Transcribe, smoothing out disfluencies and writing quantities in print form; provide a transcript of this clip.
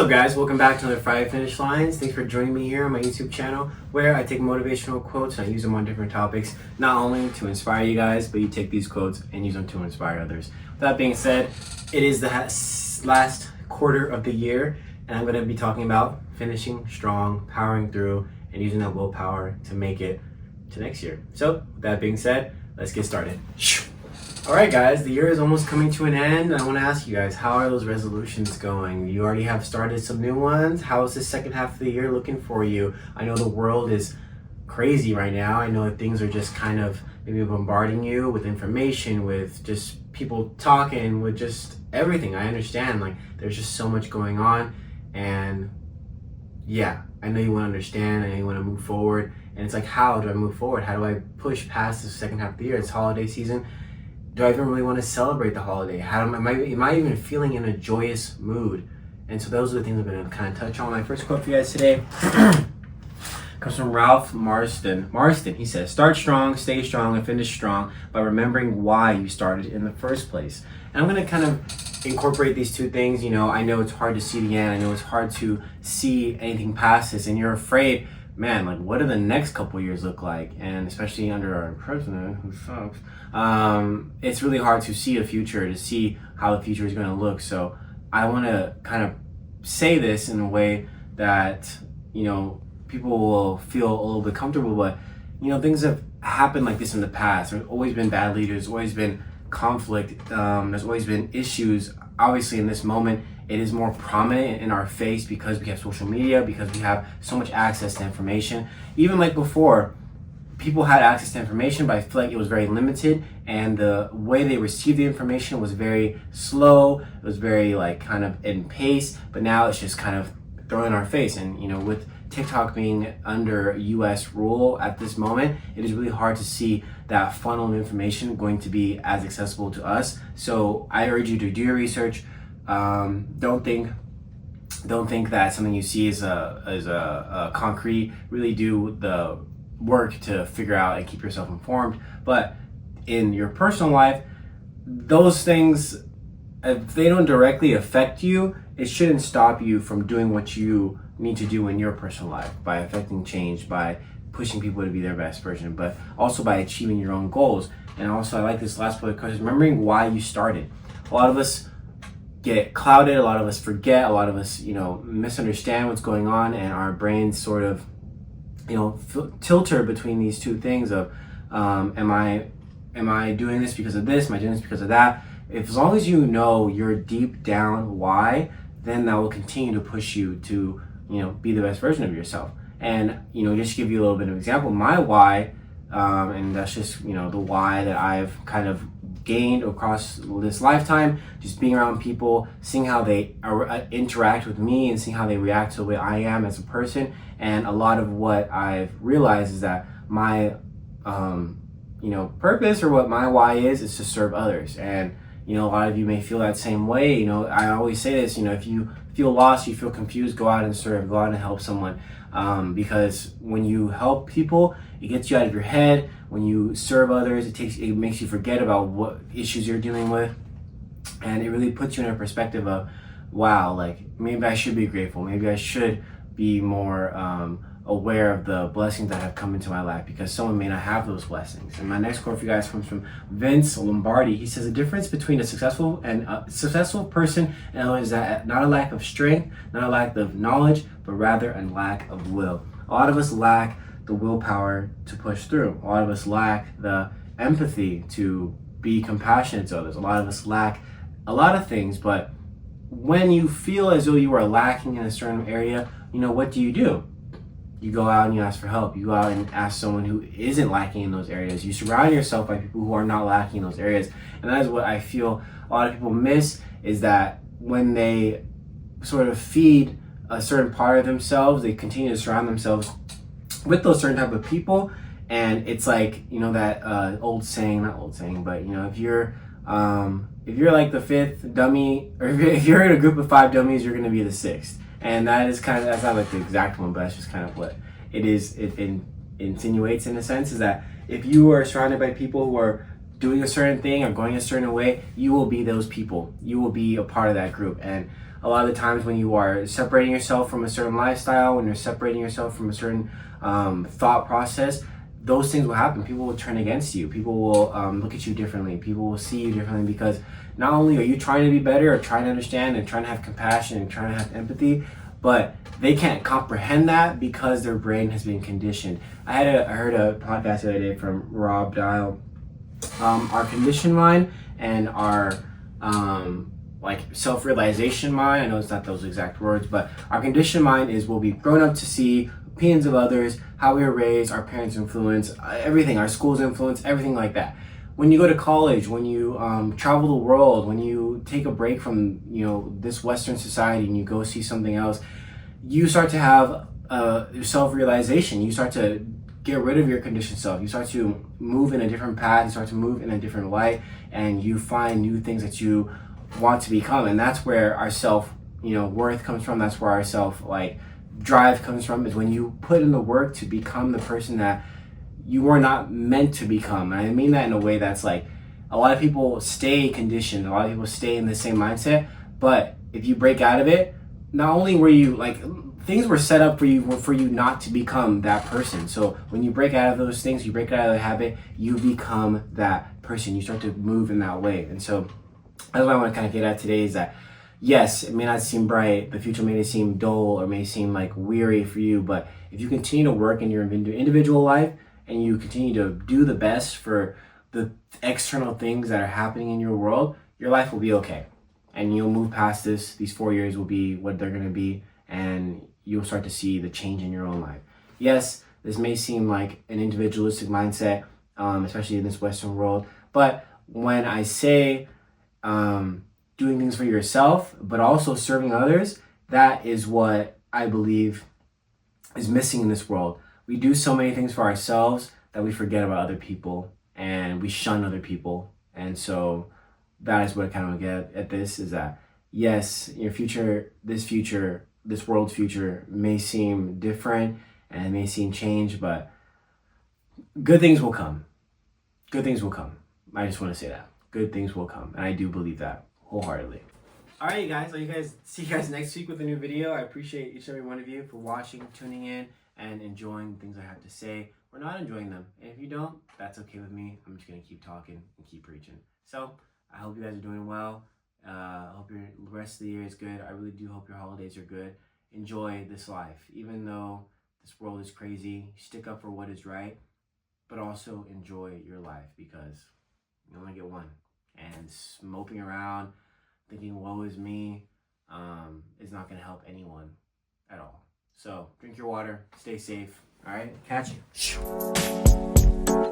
up, guys? Welcome back to another Friday Finish Lines. Thanks for joining me here on my YouTube channel, where I take motivational quotes and I use them on different topics, not only to inspire you guys, but you take these quotes and use them to inspire others. With that being said, it is the last quarter of the year, and I'm going to be talking about finishing strong, powering through, and using that willpower to make it to next year. So, with that being said, let's get started. Alright guys, the year is almost coming to an end. I want to ask you guys, how are those resolutions going? You already have started some new ones. How is the second half of the year looking for you? I know the world is crazy right now. I know that things are just kind of maybe bombarding you with information, with just people talking, with just everything. I understand, like, there's just so much going on, and yeah, I know you want to understand, I know you want to move forward, and it's like, how do I move forward? How do I push past the second half of the year? It's holiday season. Do I even really want to celebrate the holiday? Am I even feeling in a joyous mood? And so those are the things I'm going to kind of touch on. My first quote for you guys today comes from Ralph Marston. He says, "Start strong, stay strong, and finish strong by remembering why you started in the first place." And I'm going to kind of incorporate these two things. You know, I know it's hard to see the end. I know it's hard to see anything past this, and you're afraid, man, like, what do the next couple years look like? And especially under our president, who sucks, it's really hard to see a future, to see how the future is going to look. So I want to kind of say this in a way that, you know, people will feel a little bit comfortable, but, you know, things have happened like this in the past. There's always been bad leaders, always been conflict, there's always been issues. Obviously, in this moment, it is more prominent in our face because we have social media, because we have so much access to information. Even like before, people had access to information, but I feel like it was very limited, and the way they received the information was very slow. It was very, like, kind of in pace, but now it's just kind of thrown in our face. And, you know, with TikTok being under US rule at this moment, it is really hard to see that funnel of information going to be as accessible to us. So I urge you to do your research. Don't think that something you see is a concrete. Really do the work to figure out and keep yourself informed. But in your personal life, those things, if they don't directly affect you, it shouldn't stop you from doing what you need to do in your personal life, by affecting change, by pushing people to be their best version, but also by achieving your own goals. And also, I like this last part because remembering why you started. A lot of us get clouded, a lot of us forget, a lot of us, you know, misunderstand what's going on, and our brains sort of, you know, tilter between these two things of, am I doing this because of this? Am I doing this because of that? As long as you know your deep down why, then that will continue to push you to, you know, be the best version of yourself. And, you know, just to give you a little bit of example, my why, and that's just, you know, the why that I've kind of gained across this lifetime, just being around people, seeing how they interact with me, and seeing how they react to the way I am as a person. And a lot of what I've realized is that my, you know, purpose, or what my why is to serve others. And, you know, a lot of you may feel that same way. You know, I always say this, you know, if you feel lost, you feel confused, go out and serve, go out and help someone. Because when you help people, it gets you out of your head. When you serve others, it makes you forget about what issues you're dealing with. And it really puts you in a perspective of, wow, like, maybe I should be grateful. Maybe I should be more aware of the blessings that have come into my life, because someone may not have those blessings. And my next quote for you guys comes from Vince Lombardi. He says, "The difference between a successful person and others is that not a lack of strength, not a lack of knowledge, but rather a lack of will." A lot of us lack the willpower to push through. A lot of us lack the empathy to be compassionate to others. A lot of us lack a lot of things, but when you feel as though you are lacking in a certain area, you know, what do? You go out and you ask for help. You go out and ask someone who isn't lacking in those areas. You surround yourself by people who are not lacking in those areas. And that is what I feel a lot of people miss, is that when they sort of feed a certain part of themselves, they continue to surround themselves with those certain type of people. And it's like, you know, that not old saying, but, you know, if you're like the fifth dummy, or if you're in a group of 5 dummies, you're going to be the 6th. And that is kind of, that's not like the exact one, but that's just kind of what it is. It insinuates, in a sense, is that if you are surrounded by people who are doing a certain thing or going a certain way, you will be those people. You will be a part of that group. And a lot of the times when you are separating yourself from a certain lifestyle, when you're separating yourself from a certain thought process, those things will happen. People will turn against you. People will look at you differently. People will see you differently, because not only are you trying to be better or trying to understand and trying to have compassion and trying to have empathy, but they can't comprehend that because their brain has been conditioned. I heard a podcast the other day from Rob Dial. Our conditioned mind and our like self-realization mind, I know it's not those exact words, but our conditioned mind is what we've grown up to see, opinions of others, how we were raised, our parents' influence, everything, our school's influence, everything like that. When you go to college, when you travel the world, when you take a break from this Western society and you go see something else, you start to have self-realization. You start to get rid of your conditioned self. You start to move in a different path. You start to move in a different light, and you find new things that you want to become. And that's where our self, worth comes from. That's where our self drive comes from. Is when you put in the work to become the person that you were not meant to become. And I mean that in a way that's like, a lot of people stay conditioned. A lot of people stay in the same mindset. But if you break out of it, not only were you things were set up for you not to become that person. So when you break out of those things, you break out of the habit, you become that person. You start to move in that way. And so that's what I want to kind of get at today, is that yes, it may not seem bright, the future may seem dull or may seem weary for you, but if you continue to work in your individual life and you continue to do the best for the external things that are happening in your world, your life will be okay. And you'll move past this. These 4 years will be what they're going to be, and you'll start to see the change in your own life. Yes, this may seem like an individualistic mindset, especially in this Western world, but when I say doing things for yourself, but also serving others, that is what I believe is missing in this world. We do so many things for ourselves that we forget about other people, and we shun other people. And so that is what I kind of get at this, is that yes, this world's future may seem different and it may seem changed, but good things will come. Good things will come. I just want to say that. Good things will come. And I do believe that wholeheartedly. Alright, guys. See you guys next week with a new video. I appreciate each and every one of you for watching, tuning in, and enjoying the things I have to say, or not enjoying them. And if you don't, that's okay with me. I'm just going to keep talking and keep preaching. So I hope you guys are doing well. I hope your rest of the year is good. I really do hope your holidays are good. Enjoy this life. Even though this world is crazy, stick up for what is right, but also enjoy your life, because you only get one. And moping around, thinking woe is me, is not going to help anyone at all. So drink your water, stay safe, all right? Catch you.